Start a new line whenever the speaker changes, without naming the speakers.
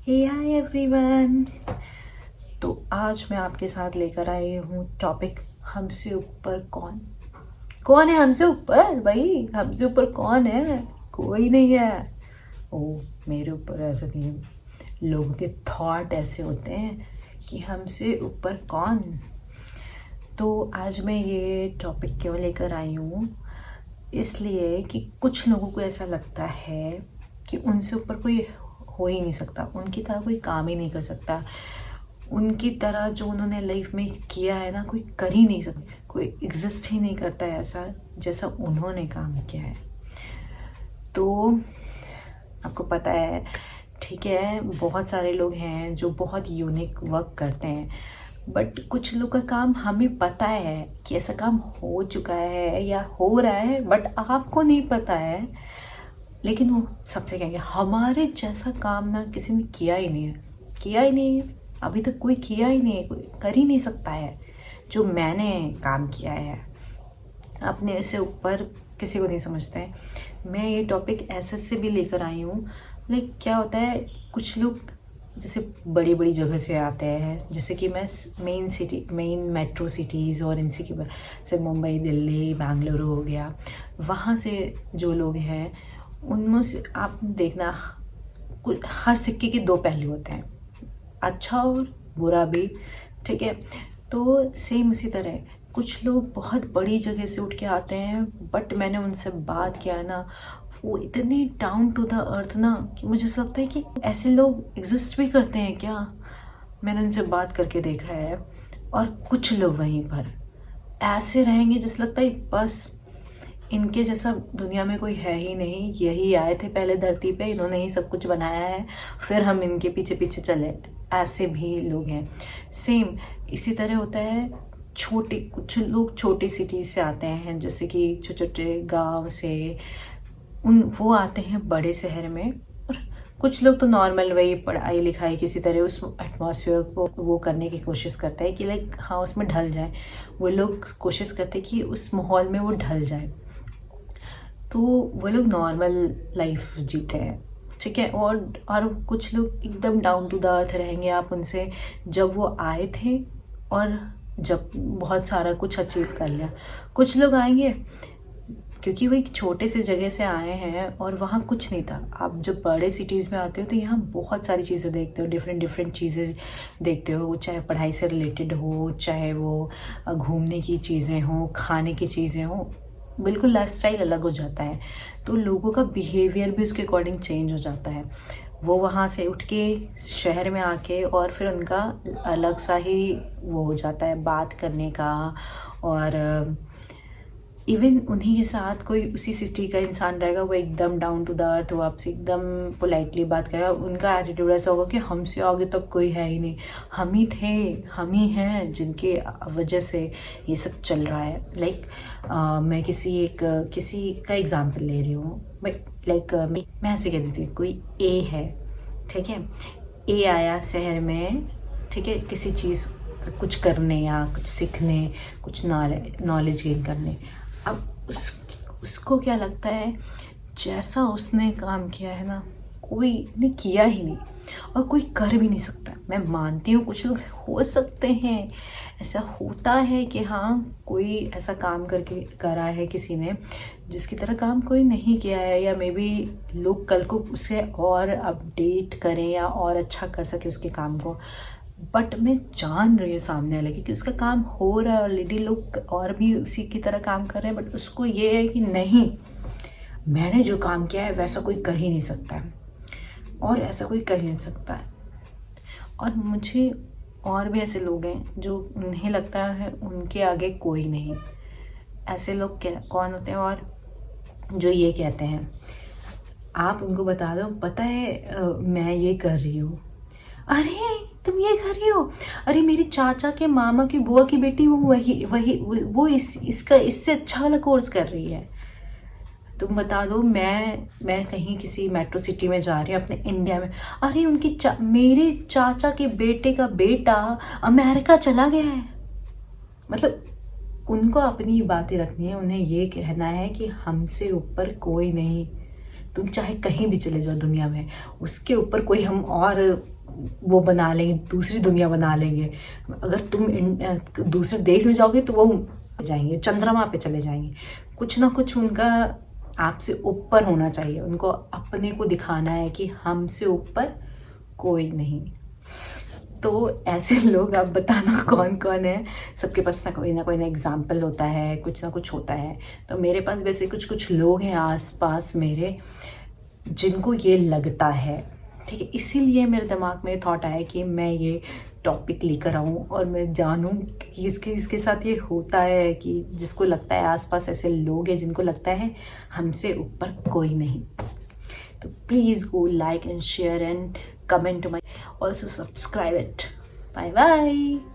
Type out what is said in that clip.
हे hi everyone. तो आज मैं आपके साथ लेकर आई हूँ टॉपिक हमसे ऊपर कौन कौन है। हमसे ऊपर भाई, हमसे ऊपर कौन है? कोई नहीं है। ओ, मेरे ऊपर ऐसा नहीं है। लोगों के थॉट ऐसे होते हैं कि हमसे ऊपर कौन। तो आज मैं ये टॉपिक क्यों लेकर आई हूँ, इसलिए कि कुछ लोगों को ऐसा लगता है कि उनसे ऊपर कोई हो ही नहीं सकता, उनकी तरह कोई काम ही नहीं कर सकता, उनकी तरह जो उन्होंने लाइफ में किया है ना कोई कर ही नहीं सकता, कोई एग्जिस्ट ही नहीं करता है ऐसा जैसा उन्होंने काम किया है। तो आपको पता है, ठीक है, बहुत सारे लोग हैं जो बहुत यूनिक वर्क करते हैं, बट कुछ लोग का काम हमें पता है कि ऐसा काम हो चुका है या हो रहा है, बट आपको नहीं पता है। लेकिन वो सबसे कहेंगे हमारे जैसा काम ना किसी ने किया ही नहीं है, किया ही नहीं है, अभी तक कोई किया ही नहीं है, कोई कर ही नहीं सकता है जो मैंने काम किया है। अपने से ऊपर किसी को नहीं समझते हैं। मैं ये टॉपिक ऐसे से भी लेकर आई हूँ। लाइक क्या होता है, कुछ लोग जैसे बड़ी बड़ी जगह से आते हैं, जैसे कि मैं मेन मेट्रो सिटीज़ और इनसे की से मुंबई, दिल्ली, बेंगलुरु हो गया, वहाँ से जो लोग हैं उनमें से आप देखना, हर सिक्के के दो पहलू होते हैं, अच्छा और बुरा भी। ठीक है, तो सेम उसी तरह कुछ लोग बहुत बड़ी जगह से उठ के आते हैं, बट मैंने उनसे बात किया ना, वो इतने डाउन टू द अर्थ ना कि मुझे ऐसा लगता है कि ऐसे लोग एग्जिस्ट भी करते हैं क्या। मैंने उनसे बात करके देखा है, और कुछ लोग वहीं पर ऐसे रहेंगे जैसे लगता है बस इनके जैसा दुनिया में कोई है ही नहीं, यही आए थे पहले धरती पे, इन्होंने ही सब कुछ बनाया है, फिर हम इनके पीछे पीछे चले। ऐसे भी लोग हैं। सेम इसी तरह होता है, छोटे कुछ लोग छोटी सिटीज़ से आते हैं, जैसे कि छोटे छोटे गांव से वो आते हैं बड़े शहर में। और कुछ लोग तो नॉर्मल वही पढ़ाई लिखाई किसी तरह उस एटमॉस्फेयर को वो करने की कोशिश करता है कि लाइक हाँ उसमें ढल जाए। वो लोग कोशिश करते हैं कि उस माहौल में वो ढल जाए, तो वो लोग नॉर्मल लाइफ जीते हैं। ठीक है, और कुछ लोग एकदम डाउन टू द अर्थ रहेंगे। आप उनसे जब वो आए थे और जब बहुत सारा कुछ अचीव कर लिया। कुछ लोग आएंगे क्योंकि वो एक छोटे से जगह से आए हैं और वहाँ कुछ नहीं था। आप जब बड़े सिटीज़ में आते हो तो यहाँ बहुत सारी चीज़ें देखते हो, डिफरेंट डिफरेंट चीज़ें देखते हो, चाहे पढ़ाई से रिलेटेड हो, चाहे वो घूमने की चीज़ें हो, खाने की चीज़ें हो, बिल्कुल लाइफस्टाइल अलग हो जाता है। तो लोगों का बिहेवियर भी उसके अकॉर्डिंग चेंज हो जाता है। वो वहाँ से उठ के शहर में आके और फिर उनका अलग सा ही वो हो जाता है बात करने का। और इवन उन्हीं के साथ कोई उसी सिटी का इंसान रहेगा, वो एकदम डाउन टू द अर्थ, वो आपसे एकदम पोलाइटली बात करेगा। उनका एटीट्यूड ऐसा होगा कि हमसे आगे तक कोई है ही नहीं, हम ही थे, हम ही हैं जिनके वजह से ये सब चल रहा है। लाइक मैं किसी का एग्जांपल ले रही हूँ। लाइक मैं ऐसे कह देती हूँ, कोई ए है, ठीक है, ए आया शहर में, ठीक है, किसी चीज़ कुछ करने या कुछ सीखने, कुछ नॉलेज गेन करने। अब उसको क्या लगता है, जैसा उसने काम किया है ना कोई ने किया ही नहीं और कोई कर भी नहीं सकता। मैं मानती हूँ कुछ लोग हो सकते हैं, ऐसा होता है कि हाँ कोई ऐसा काम करके करा है किसी ने जिसकी तरह काम कोई नहीं किया है, या मे बी लोग कल को उसे और अपडेट करें या और अच्छा कर सके उसके काम को। बट मैं जान रही हूँ सामने वाले कि उसका काम हो रहा है ऑलरेडी, लोग और भी उसी की तरह काम कर रहे हैं, बट उसको ये है कि नहीं, मैंने जो काम किया है वैसा कोई कर ही नहीं सकता है, और ऐसा कोई कर ही नहीं सकता है। और मुझे और भी ऐसे लोग हैं जो उन्हें लगता है उनके आगे कोई नहीं। ऐसे लोग क्या कौन होते हैं, और जो ये कहते हैं, आप उनको बता दो पता है मैं ये कर रही हूँ, अरे तुम ये कर रही हो, अरे मेरे चाचा के मामा की बुआ की बेटी वो वही वही वो इसका इससे अच्छा वाला कोर्स कर रही है। तुम बता दो, मैं कहीं किसी मेट्रो सिटी में जा रही हूँ अपने इंडिया में, अरे मेरे चाचा के बेटे का बेटा अमेरिका चला गया है। मतलब उनको अपनी बातें रखनी है, उन्हें ये कहना है कि हमसे ऊपर कोई नहीं, तुम चाहे कहीं भी चले जाओ दुनिया में, उसके ऊपर कोई हम और वो बना लेंगे, दूसरी दुनिया बना लेंगे। अगर तुम दूसरे देश में जाओगे तो वो जाएंगे, चंद्रमा पे चले जाएंगे। कुछ ना कुछ उनका आपसे ऊपर होना चाहिए, उनको अपने को दिखाना है कि हमसे ऊपर कोई नहीं। तो ऐसे लोग आप बताना कौन कौन है। सबके पास ना कोई ना एग्जाम्पल होता है, कुछ ना कुछ होता है। तो मेरे पास वैसे कुछ लोग हैं आसपास मेरे, जिनको ये लगता है, ठीक है। इसीलिए मेरे दिमाग में थॉट आया कि मैं ये टॉपिक लेकर आऊँ और मैं जानूँ कि इसके साथ ये होता है, कि जिसको लगता है आसपास ऐसे लोग हैं जिनको लगता है हमसे ऊपर कोई नहीं। तो please go like and share and comment to my, also subscribe it. Bye bye.